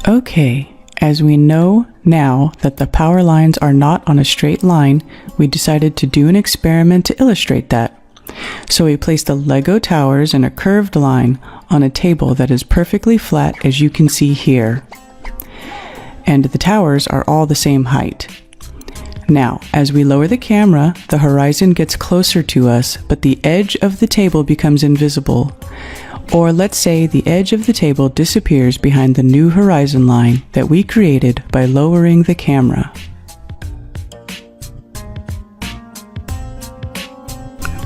Okay, as we know now that the power lines are not on a straight line, we decided to do an experiment to illustrate that. So we placed the Lego towers in a curved line on a table that is perfectly flat, as you can see here. And the towers are all the same height. Now, as we lower the camera, the horizon gets closer to us, but the edge of the table becomes invisible. Or let's say the edge of the table disappears behind the new horizon line that we created by lowering the camera.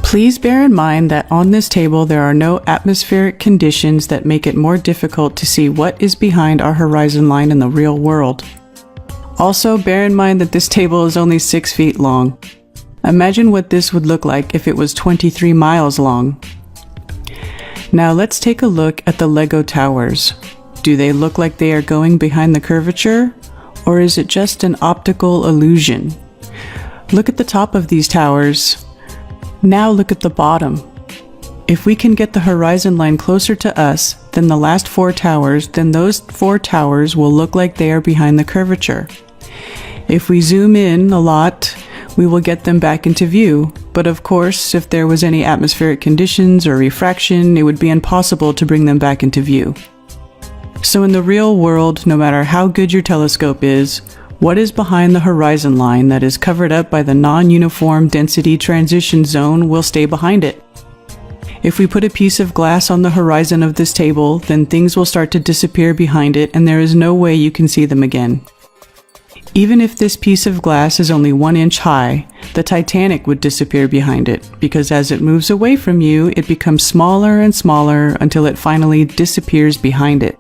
Please bear in mind that on this table there are no atmospheric conditions that make it more difficult to see what is behind our horizon line in the real world. Also, bear in mind that this table is only 6 feet long. Imagine what this would look like if it was 23 miles long. Now let's take a look at the Lego towers. Do they look like they are going behind the curvature? Or is it just an optical illusion? Look at the top of these towers. Now look at the bottom. If we can get the horizon line closer to us than the last 4 towers, then those 4 towers will look like they are behind the curvature. If we zoom in a lot, we will get them back into view. But of course, if there was any atmospheric conditions or refraction, it would be impossible to bring them back into view. So in the real world, no matter how good your telescope is, what is behind the horizon line that is covered up by the non-uniform density transition zone will stay behind it. If we put a piece of glass on the horizon of this table, then things will start to disappear behind it and there is no way you can see them again. Even if this piece of glass is only 1 inch high, the Titanic would disappear behind it, because as it moves away from you, it becomes smaller and smaller until it finally disappears behind it.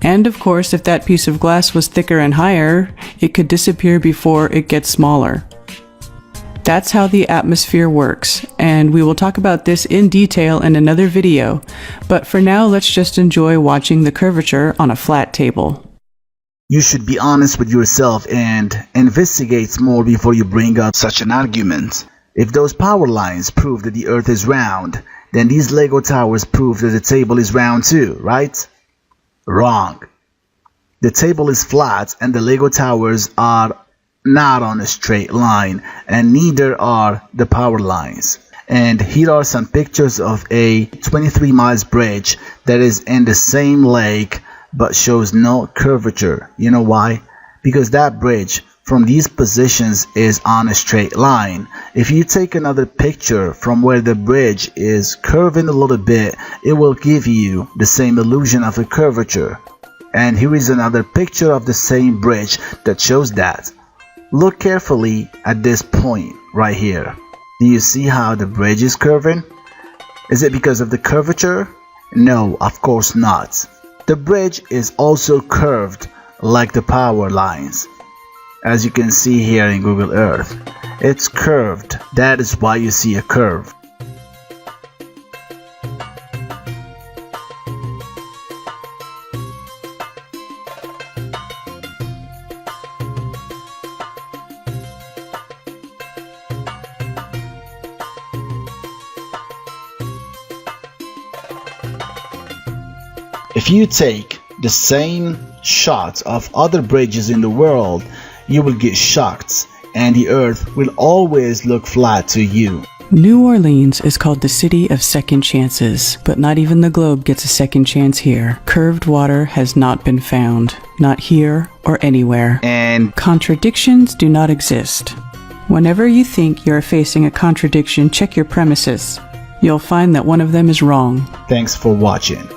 And of course, if that piece of glass was thicker and higher, it could disappear before it gets smaller. That's how the atmosphere works, and we will talk about this in detail in another video, but for now let's just enjoy watching the curvature on a flat table. You should be honest with yourself and investigate more before you bring up such an argument. If those power lines prove that the earth is round, then these Lego towers prove that the table is round too, right? Wrong. The table is flat and the Lego towers are not on a straight line, and neither are the power lines. And here are some pictures of a 23 miles bridge that is in the same lake but shows no curvature. You know why? Because that bridge from these positions is on a straight line. If you take another picture from where the bridge is curving a little bit, it will give you the same illusion of a curvature. And here is another picture of the same bridge that shows that. Look carefully at this point right here. Do you see how the bridge is curving? Is it because of the curvature? No, of course not. The bridge is also curved like the power lines. As you can see here in Google Earth, it's curved. That is why you see a curve. If you take the same shots of other bridges in the world, you will get shocked, and the earth will always look flat to you. New Orleans is called the city of second chances, but not even the globe gets a second chance here. Curved water has not been found, not here or anywhere. And contradictions do not exist. Whenever you think you're facing a contradiction, check your premises. You'll find that one of them is wrong. Thanks for watching.